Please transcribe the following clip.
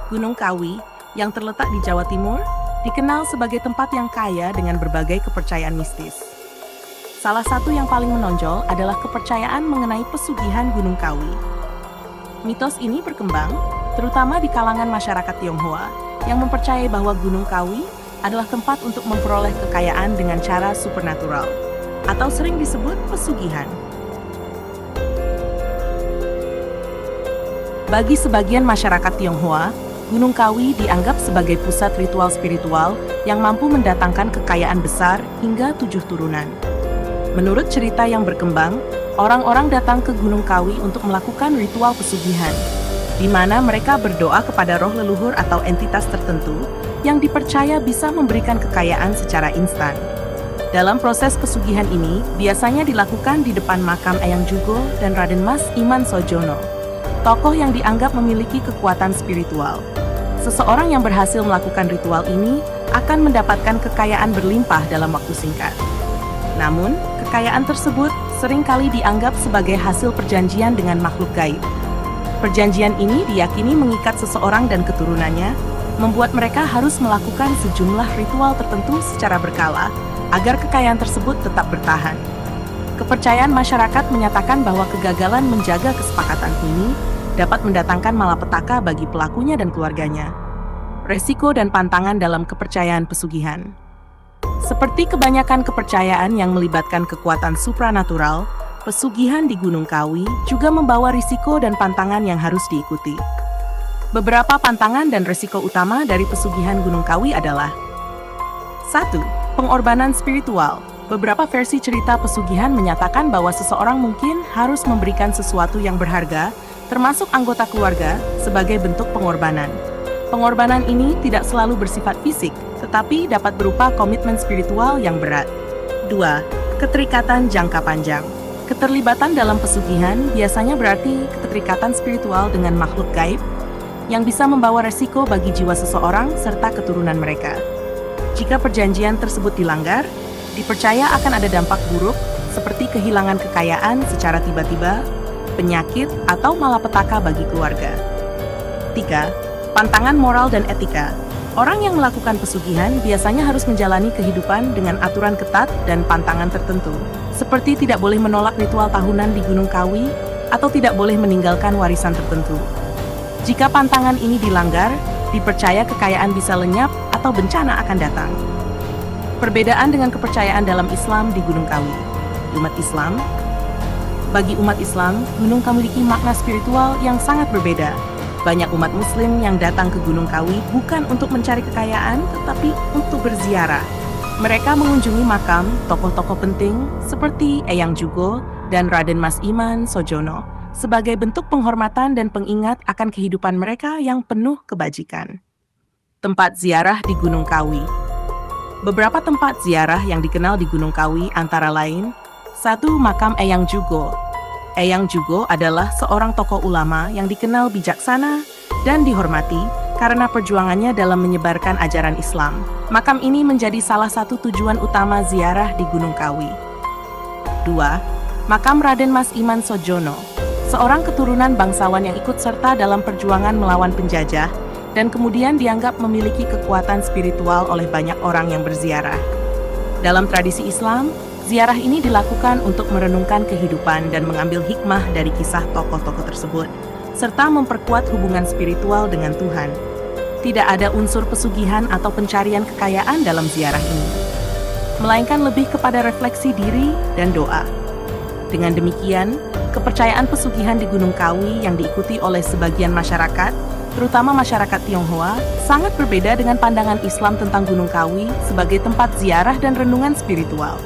Gunung Kawi, yang terletak di Jawa Timur, dikenal sebagai tempat yang kaya dengan berbagai kepercayaan mistis. Salah satu yang paling menonjol adalah kepercayaan mengenai pesugihan Gunung Kawi. Mitos ini berkembang, terutama di kalangan masyarakat Tionghoa, yang mempercayai bahwa Gunung Kawi adalah tempat untuk memperoleh kekayaan dengan cara supernatural, atau sering disebut pesugihan. Bagi sebagian masyarakat Tionghoa, Gunung Kawi dianggap sebagai pusat ritual spiritual yang mampu mendatangkan kekayaan besar hingga 7 turunan. Menurut cerita yang berkembang, orang-orang datang ke Gunung Kawi untuk melakukan ritual pesugihan, di mana mereka berdoa kepada roh leluhur atau entitas tertentu yang dipercaya bisa memberikan kekayaan secara instan. Dalam proses pesugihan ini, biasanya dilakukan di depan makam Eyang Jugo dan Raden Mas Iman Sojono, tokoh yang dianggap memiliki kekuatan spiritual. Seseorang yang berhasil melakukan ritual ini akan mendapatkan kekayaan berlimpah dalam waktu singkat. Namun, kekayaan tersebut seringkali dianggap sebagai hasil perjanjian dengan makhluk gaib. Perjanjian ini diyakini mengikat seseorang dan keturunannya, membuat mereka harus melakukan sejumlah ritual tertentu secara berkala agar kekayaan tersebut tetap bertahan. Kepercayaan masyarakat menyatakan bahwa kegagalan menjaga kesepakatan ini dapat mendatangkan malapetaka bagi pelakunya dan keluarganya. Resiko dan pantangan dalam kepercayaan pesugihan. Seperti kebanyakan kepercayaan yang melibatkan kekuatan supranatural, pesugihan di Gunung Kawi juga membawa risiko dan pantangan yang harus diikuti. Beberapa pantangan dan risiko utama dari pesugihan Gunung Kawi adalah 1. Pengorbanan spiritual. Beberapa versi cerita pesugihan menyatakan bahwa seseorang mungkin harus memberikan sesuatu yang berharga, termasuk anggota keluarga, sebagai bentuk pengorbanan. Pengorbanan ini tidak selalu bersifat fisik, tetapi dapat berupa komitmen spiritual yang berat. 2. Keterikatan jangka panjang. Keterlibatan dalam pesugihan biasanya berarti keterikatan spiritual dengan makhluk gaib, yang bisa membawa resiko bagi jiwa seseorang serta keturunan mereka. Jika perjanjian tersebut dilanggar, dipercaya akan ada dampak buruk seperti kehilangan kekayaan secara tiba-tiba, penyakit, atau malapetaka bagi keluarga. 3. Pantangan moral dan etika. Orang yang melakukan pesugihan biasanya harus menjalani kehidupan dengan aturan ketat dan pantangan tertentu, seperti tidak boleh menolak ritual tahunan di Gunung Kawi atau tidak boleh meninggalkan warisan tertentu. Jika pantangan ini dilanggar, dipercaya kekayaan bisa lenyap atau bencana akan datang. Perbedaan dengan kepercayaan dalam Islam di Gunung Kawi. Bagi umat Islam, gunung memiliki makna spiritual yang sangat berbeda. Banyak umat Muslim yang datang ke Gunung Kawi bukan untuk mencari kekayaan, tetapi untuk berziarah. Mereka mengunjungi makam tokoh-tokoh penting seperti Eyang Jugo dan Raden Mas Iman Sojono, sebagai bentuk penghormatan dan pengingat akan kehidupan mereka yang penuh kebajikan. Tempat ziarah di Gunung Kawi. Beberapa tempat ziarah yang dikenal di Gunung Kawi antara lain, 1. Makam Eyang Jugo. Eyang Jugo adalah seorang tokoh ulama yang dikenal bijaksana dan dihormati karena perjuangannya dalam menyebarkan ajaran Islam. Makam ini menjadi salah satu tujuan utama ziarah di Gunung Kawi. 2. Makam Raden Mas Iman Sojono, seorang keturunan bangsawan yang ikut serta dalam perjuangan melawan penjajah dan kemudian dianggap memiliki kekuatan spiritual oleh banyak orang yang berziarah. Dalam tradisi Islam, ziarah ini dilakukan untuk merenungkan kehidupan dan mengambil hikmah dari kisah tokoh-tokoh tersebut, serta memperkuat hubungan spiritual dengan Tuhan. Tidak ada unsur pesugihan atau pencarian kekayaan dalam ziarah ini, melainkan lebih kepada refleksi diri dan doa. Dengan demikian, kepercayaan pesugihan di Gunung Kawi yang diikuti oleh sebagian masyarakat, terutama masyarakat Tionghoa, sangat berbeda dengan pandangan Islam tentang Gunung Kawi sebagai tempat ziarah dan renungan spiritual.